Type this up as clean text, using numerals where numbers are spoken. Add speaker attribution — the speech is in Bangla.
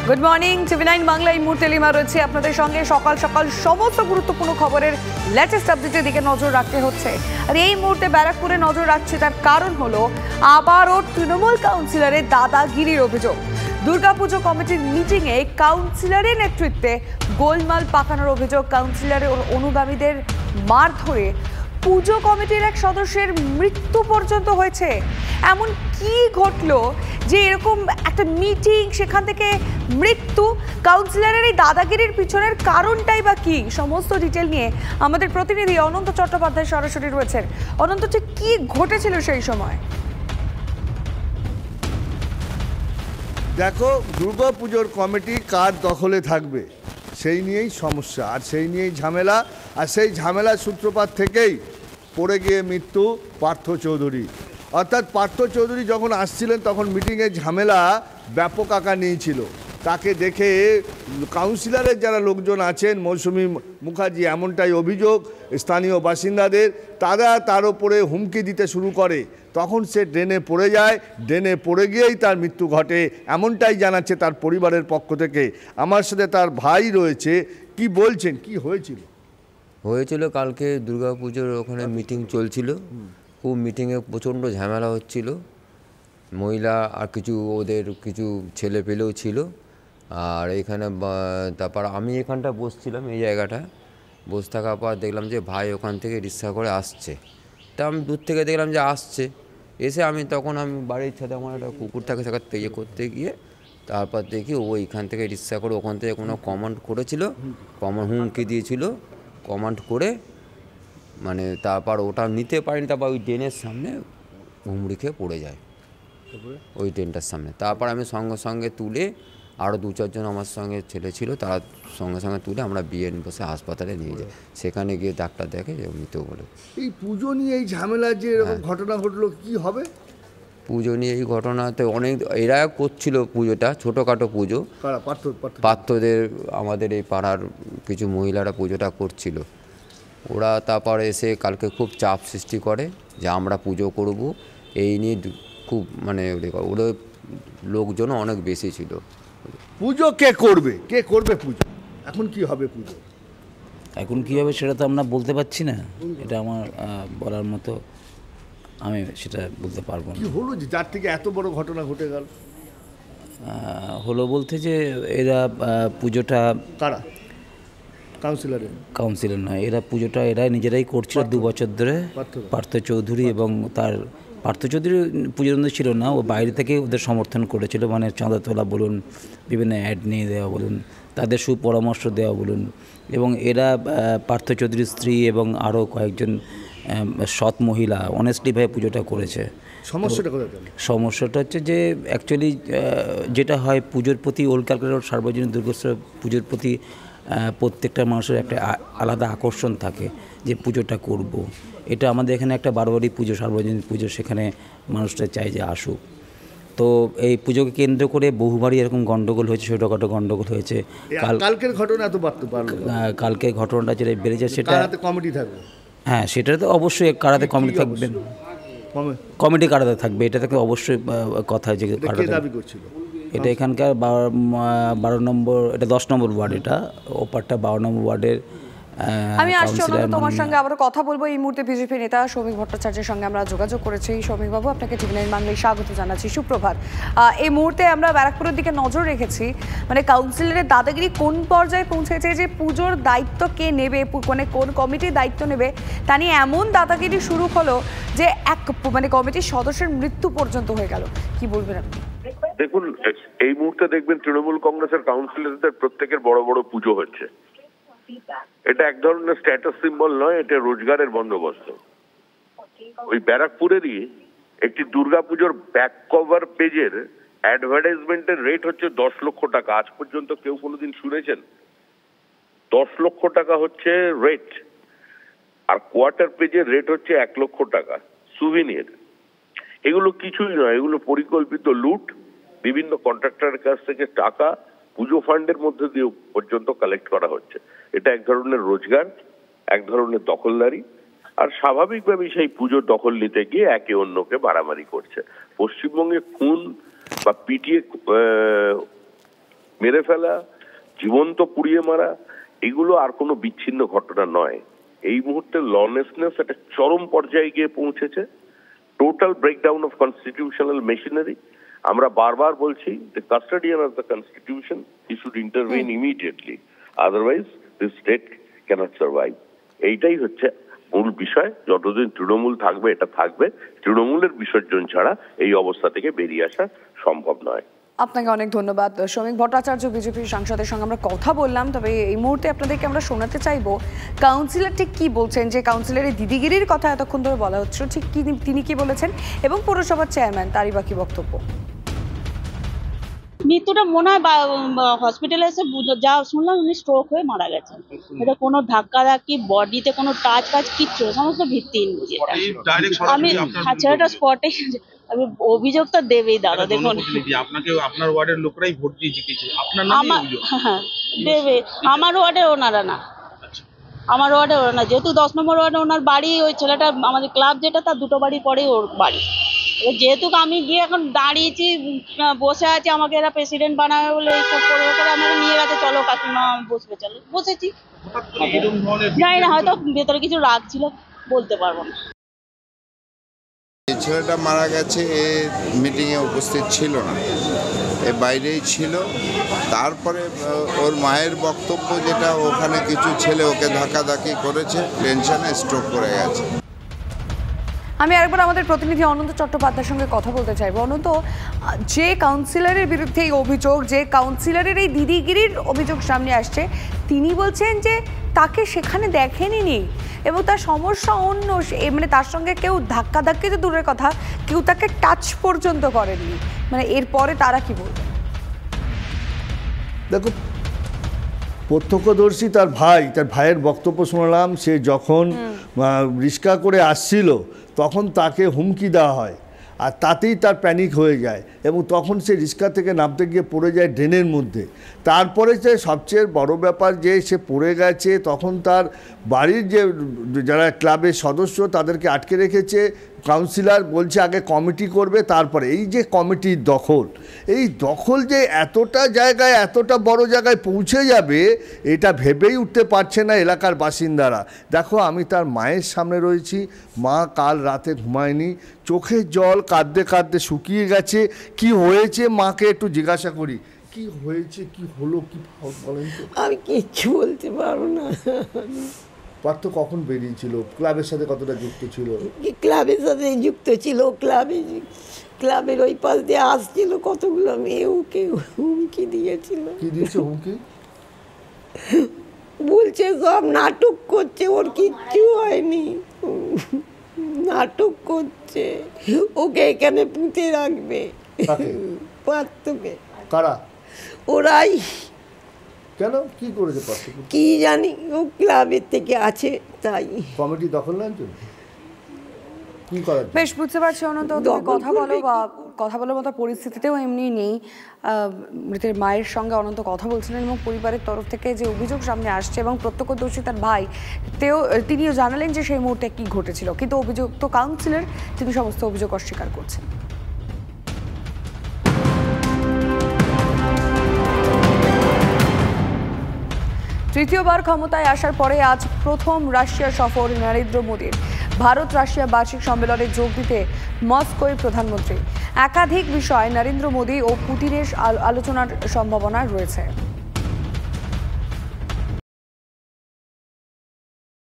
Speaker 1: গুড মর্নিং টিভি9 বাংলা এই মুহূর্তে লিমা রয়েছে আপনাদের সঙ্গে। সকাল সকাল সমস্ত গুরুত্বপূর্ণ খবরের লেটেস্ট আপডেটের দিকে নজর রাখতে হচ্ছে। আর এই মুহূর্তে ব্যারাকপুরে নজর রাখছে, তার কারণ হলো আবারও তৃণমূল কাউন্সিলরের দাদাগিরির অভিযোগ। দুর্গাপুজো কমিটির মিটিংয়ে কাউন্সিলরের নেতৃত্বে গোলমাল পাকানোর অভিযোগ। কাউন্সিলরের অনুগামীদের মার ধরে পুজো কমিটির এক সদস্যের মৃত্যু পর্যন্ত হয়েছে। এমন কি ঘটলো যে এরকম একটা মিটিং, সেখান থেকে মৃত্যু? কাউন্সিলরের এই দাদাগিরির পিছনের কারণটাই বা কি? সমস্ত ডিটেল নিয়ে আমাদের প্রতিনিধি অনন্ত চট্টোপাধ্যায় সরাসরি রয়েছেন। অনন্ত, ঠিক কি ঘটেছিল সেই সময়?
Speaker 2: দেখো, দুর্গাপুজোর কমিটি কার দখলে থাকবে সেই নিয়েই সমস্যা, আর সেই নিয়েই ঝামেলা। আর সেই ঝামেলার সূত্রপাত থেকেই পড়ে গিয়ে মৃত্যু পার্থ চৌধুরী। অর্থাৎ পার্থ চৌধুরী যখন আসছিলেন তখন মিটিংয়ের ঝামেলা ব্যাপক আকার নিয়েছিল। তাকে দেখে কাউন্সিলরের যারা লোকজন আছেন, মৌসুমী মুখার্জি, এমনটাই অভিযোগ স্থানীয় বাসিন্দাদের। তারা তার ওপরে হুমকি দিতে শুরু করে, তখন সে ড্রেনে পড়ে যায়। ড্রেনে পড়ে গিয়েই তার মৃত্যু ঘটে, এমনটাই জানাচ্ছে তার পরিবারের পক্ষ থেকে। আমার সাথে তার ভাই রয়েছে, কি বলছেন, কি হয়েছিল?
Speaker 3: কালকে দুর্গাপুজোর ওখানে মিটিং চলছিল, খুব মিটিংয়ে প্রচণ্ড ঝামেলা হচ্ছিল। মহিলা আর ওদের কিছু ছেলে পেলেও ছিল। আর এখানে তারপর আমি এখানটা বসছিলাম, এই জায়গাটা বসে থাকার পর দেখলাম যে ভাই ওখান থেকে রিক্সা করে আসছে। তা আমি দূর থেকে দেখলাম যে আসছে, এসে আমি বাড়ির ছাদে আমার একটা কুকুর থাকে, সেখানে ইয়ে করতে গিয়ে তারপর দেখি ও এখান থেকে রিক্সা করে ওখান থেকে কোনো কমান্ড করেছিল, হুমকি দিয়েছিল। কমান্ড করে তারপর ওটা নিতে পারিনি, তারপর ওই ড্রেনের সামনে হুমড়ি খেয়ে পড়ে যায় ওই ট্রেনটার সামনে। তারপর আমি সঙ্গে সঙ্গে তুলে, আরও 2-4 জন আমার সঙ্গে ছেলে ছিল, তারা সঙ্গে সঙ্গে তুলে আমরা বিএন বসে হাসপাতালে নিয়ে যাই। সেখানে গিয়ে ডাক্তার দেখে যে মৃত বলে।
Speaker 2: এই পুজো নিয়ে এই ঝামেলা যে এরকম ঘটনা ঘটলো, কি হবে?
Speaker 3: পুজো নিয়ে এই ঘটনাতে অনেক এরা করছিল পুজোটা, ছোটোখাটো পুজো, পার্থদের আমাদের এই পাড়ার কিছু মহিলারা পুজোটা করছিল। ওরা তারপর এসে কালকে খুব চাপ সৃষ্টি করে যে আমরা পুজো করব, এই নিয়ে খুব ওদের লোকজন অনেক বেশি ছিল।
Speaker 2: পুজো কে করবে পুজো? এখন কি হবে পুজো?
Speaker 4: এখন কী হবে সেটা তো আমরা বলতে পারছি না, এটা আমার বলার মতো আমি সেটা বলতে পারবো না।
Speaker 2: কি হলো যে যার থেকে এত বড় ঘটনা ঘটে গেল?
Speaker 4: হলো বলতে যে এরা পুজোটা,
Speaker 2: কারা?
Speaker 4: কাউন্সিলর নয়, এরা পুজোটা এরা নিজেরাই করছিল 2 বছর ধরে। পার্থ চৌধুরী এবং তার পার্থ চৌধুরী পুজোর মধ্যে ছিল না, ও বাইরে থেকে ওদের সমর্থন করেছিল, চাঁদা তোলা বলুন, বিভিন্ন অ্যাড নিয়ে দেওয়া বলুন, তাদের সুপরামর্শ দেওয়া বলুন। এবং এরা পার্থ চৌধুরীর স্ত্রী এবং আরও কয়েকজন সৎ মহিলা অনেস্টলিভাবে পুজোটা করেছে। সমস্যাটা হচ্ছে যে অ্যাকচুয়ালি যেটা হয়, পুজোর প্রতি ওলকালকার সার্বজনীন দুর্গোৎসব পুজোর প্রতি প্রত্যেকটা মানুষের একটা আলাদা আকর্ষণ থাকে যে পুজোটা করব। এটা আমাদের এখানে একটা বারোয়ারি পুজো, সার্বজনীন পুজো, সেখানে মানুষটা চায় যে আসুক। তো এই পুজোকে কেন্দ্র করে বহুবারই এরকম গণ্ডগোল হয়েছে, ছোটোখাটো গণ্ডগোল হয়েছে।
Speaker 2: কালকের ঘটনা এত বাড়তে পারলো?
Speaker 4: কালকের ঘটনাটা যেটা বেড়েছে সেটা
Speaker 2: কমিটি থাকবে।
Speaker 4: হ্যাঁ, সেটা তো অবশ্যই কারাতে কমিটি থাকবেন, কমিটি কারাতে থাকবে, এটা থেকে অবশ্যই কথা যে
Speaker 2: দাবি করছিল।
Speaker 4: এটা এখানকার 12 নম্বর, এটা 10 নম্বর ওয়ার্ড, এটা ওপারটা 12 নম্বর ওয়ার্ডের।
Speaker 1: আমি আসছি তোমার সঙ্গে আবারও কথা বলবো। এই মুহূর্তে বিজেপি নেতা শ্রমিক ভট্টাচার্যের সঙ্গে আমরা যোগাযোগ করেছি। শ্রমিক বাবু, আপনাকে টিভি9 বাংলায় স্বাগত জানাচ্ছি, সুপ্রভাত। এই মুহূর্তে আমরা ব্যারাকপুরের দিকে নজর রেখেছি, কাউন্সিলরের দাদাগিরি কোন পর্যায়ে পৌঁছেছে, যে পুজোর দায়িত্ব কে নেবে, কোন কমিটির দায়িত্ব নেবে, তা নিয়ে এমন দাদাগিরি শুরু হলো যে এক কমিটির সদস্যের মৃত্যু পর্যন্ত হয়ে গেল। কি বলবেন আপনি?
Speaker 5: দেখুন, এই মুহূর্তে দেখবেন তৃণমূল কংগ্রেসের কাউন্সিলরদের প্রত্যেকের বড় বড় পুজো হচ্ছে। এটা এক ধরনের স্ট্যাটাস সিম্বল নয়, এটা রোজগারের বন্দোবস্ত। ওই ব্যারাকপুরেরই একটি দুর্গাপুজোর ব্যাক কভার পেজের অ্যাডভার্টাইজমেন্টের রেট হচ্ছে 10 লক্ষ টাকা। আজ পর্যন্ত কেউ কোনোদিন শুনেছেন? 10 লক্ষ টাকা হচ্ছে রেট, আর কোয়ার্টার পেজের রেট হচ্ছে 1 লক্ষ টাকা। সুভিনির এগুলো কিছুই নয়, এগুলো পরিকল্পিত লুট। বিভিন্ন কন্ট্রাক্টরের কাছ থেকে টাকা পুজো ফান্ডের মধ্যে দিয়ে পর্যন্ত কালেক্ট করা হচ্ছে। এটা এক ধরনের রোজগার, এক ধরনের দখলদারি। আর স্বাভাবিকভাবেই সেই পুজোর দখল নিতে গিয়ে একে অন্যকে মারামারি করছে। পশ্চিমবঙ্গে খুন বা পিটিয়ে মেরে ফেলা, জীবন্ত পুড়িয়ে মারা, এগুলো আর কোনো বিচ্ছিন্ন ঘটনা নয়। এই মুহূর্তে লনেসনেস একটা চরম পর্যায়ে গিয়ে পৌঁছেছে, total breakdown of constitutional machinery. আমরা বারবার বলছি, the custodian of the constitution he should intervene immediately, otherwise this state cannot survive. এইটাই হচ্ছে মূল বিষয়। যতদিন তৃণমূল থাকবে এটা থাকবে, তৃণমূলের বিসর্জন ছাড়া এই অবস্থা থেকে বেরিয়ে আসা সম্ভব নয়।
Speaker 1: আপনাকে অনেক ধন্যবাদ শ্রমিক ভট্টাচার্য, বিজেপির সাংসদের সঙ্গে আমরা কথা বললাম। তবে এই মুহূর্তে আপনাদেরকে আমরা শোনাতে চাইবো কাউন্সিলর ঠিক কি বলছেন, যে কাউন্সিলরের দিদিগিরির কথা এতক্ষণ ধরে বলা হচ্ছিল, ঠিক কি তিনি কি বলেছেন এবং পৌরসভার চেয়ারম্যান তারই বাকি বক্তব্য।
Speaker 6: মৃত্যুটা মনে হয় হসপিটালে এসে যা শুনলাম উনি স্ট্রোক হয়ে মারা গেছেন। এটা কোনো ধাক্কাধাক্কি, বডিতে কোনো টাচ ফাচ কিচ্ছু, সমস্ত ভিত্তিহীন। আমি ছেলেটা স্পটে, আমি অভিযোগ তো দেবেই দাদা। দেখুন
Speaker 7: আপনাকে আপনার ওয়ার্ডের লোকরাই ভোট দিয়ে জিতেছে, আপনার নামে অভিযোগ।
Speaker 6: হ্যাঁ দেবে, আমার ওয়ার্ডে ওনারা না, আমার ওয়ার্ডে ওরা না। যেহেতু 10 নম্বর ওয়ার্ডে ওনার বাড়ি, ওই ছেলেটা আমাদের ক্লাব যেটা তার 2টো বাড়ি পরেই ওর বাড়ি। যেহেতু আমি গিয়ে এখন দাঁড়িয়েছি, বসে আছি, আমাকে এরা প্রেসিডেন্ট বানাবে বলে এইসব করে আমাকে নিয়ে গেছে, চলো কাকিমা বসবে, চলো বসেছি। জানি না, হয়তো ভেতরে কিছু রাগ ছিল, বলতে পারবো না।
Speaker 8: এই ছেলেটা মারা গেছে, এ মিটিংয়ে উপস্থিত ছিল না, এ বাইরেই ছিল। তারপরে ওর মায়ের বক্তব্য যেটা, ওখানে কিছু ছেলে ওকে ধাক্কাধাক্কি করেছে, টেনশনে স্ট্রোক করে গেছে।
Speaker 1: আমি আরেকবার আমাদের প্রতিনিধি অনন্ত চট্টোপাধ্যায়ের সঙ্গে কথা বলতে চাইবো। অনন্ত, যে কাউন্সিলরের বিরুদ্ধে এই অভিযোগ, যে কাউন্সিলরের এই দিদিগিরির অভিযোগ সামনে আসছে, তিনি বলছেন যে তাকে সেখানে দেখেনি এবং তার সমস্যা অন্য, মানে তার সঙ্গে কেউ ধাক্কাধাক্কি তো দূরের কথা, কেউ তাকে টাচ পর্যন্ত করেননি। মানে এরপরে তারা কি বলবে?
Speaker 2: দেখো, প্রত্যক্ষদর্শী তার ভাইয়ের বক্তব্য শুনলাম। সে যখন রিক্সা করে আসছিল তখন তাকে হুমকি দেওয়া হয়, আর তাতেই তার প্যানিক হয়ে যায় এবং তখন সে রিক্সা থেকে নামতে গিয়ে পড়ে যায় ড্রেনের মধ্যে। তারপরে যে সবচেয়ে বড় ব্যাপার, যে সে পড়ে গেছে, তখন তার বাড়ির যে যারা ক্লাবের সদস্য তাদেরকে আটকে রেখেছে। কাউন্সিলর বলছে আগে কমিটি করবে, তারপরে এই যে কমিটির দখল, এই দখল যে এতটা জায়গায়, এতটা বড় জায়গায় পৌঁছে যাবে, এটা ভেবেই উঠতে পারছে না এলাকার বাসিন্দারা। দেখো, আমি তার মায়ের সামনে রয়েছি, মা কাল রাতে ঘুমায়নি, চোখের জল কাঁদতে কাঁদতে শুকিয়ে গেছে। কি হয়েছে মাকে একটু জিজ্ঞাসা করি, কি হয়েছে, কি হলো, কি বলেন তো?
Speaker 9: আমি কিচ্ছু বলতে পারবো না।
Speaker 2: পার্থ কখন বেরিয়েছিল, ক্লাবের সাথে কতটা যুক্ত ছিল?
Speaker 9: ক্লাবের সাথে যুক্ত ছিল, ক্লাবের ওই পাশ দিয়ে আসছিল, কতগুলো মেয়ে ওকে হুমকি দিয়েছিল।
Speaker 2: কি দিয়েছে হুমকি?
Speaker 9: বলছে সব নাটক করছে, ওর কিচ্ছু হয়নি, নাটক করছে, ওকে এখানে পুঁতে রাখবে। পার্থকে।
Speaker 2: কারা?
Speaker 9: ওরাই।
Speaker 2: কেন, কি করেছে পার্থ?
Speaker 9: কি জানি, ও ক্লাবের থেকে আছে তাই।
Speaker 2: কমিটি দখল নেন জন্য কি করার?
Speaker 1: বেশ, বুঝতে পারছি অনন্ত, কথা বলো বা কথা বলার মতো পরিস্থিতিতেও এমনি নেই। মৃতের মায়ের সঙ্গে অনন্ত কথা বলছিলেন এবং পরিবারের তরফ থেকে যে অভিযোগ সামনে আসছে এবং প্রত্যক্ষদর্শী তার ভাই তিনিও জানালেন যে সেই মুহূর্তে কি ঘটেছিল, কিন্তু অভিযুক্ত কাউন্সিলর তিনি সমস্ত অভিযোগ অস্বীকার করছেন। তৃতীয়বার ক্ষমতায় আসার পরে আজ প্রথম রাশিয়া সফর নরেন্দ্র মোদীর। ভারত রাশিয়া বার্ষিক সম্মেলনে যোগ দিতে মস্কোয় প্রধানমন্ত্রী। একাধিক বিষয় নরেন্দ্র মোদী ও পুতিনের আলোচনার সম্ভাবনা রয়েছে।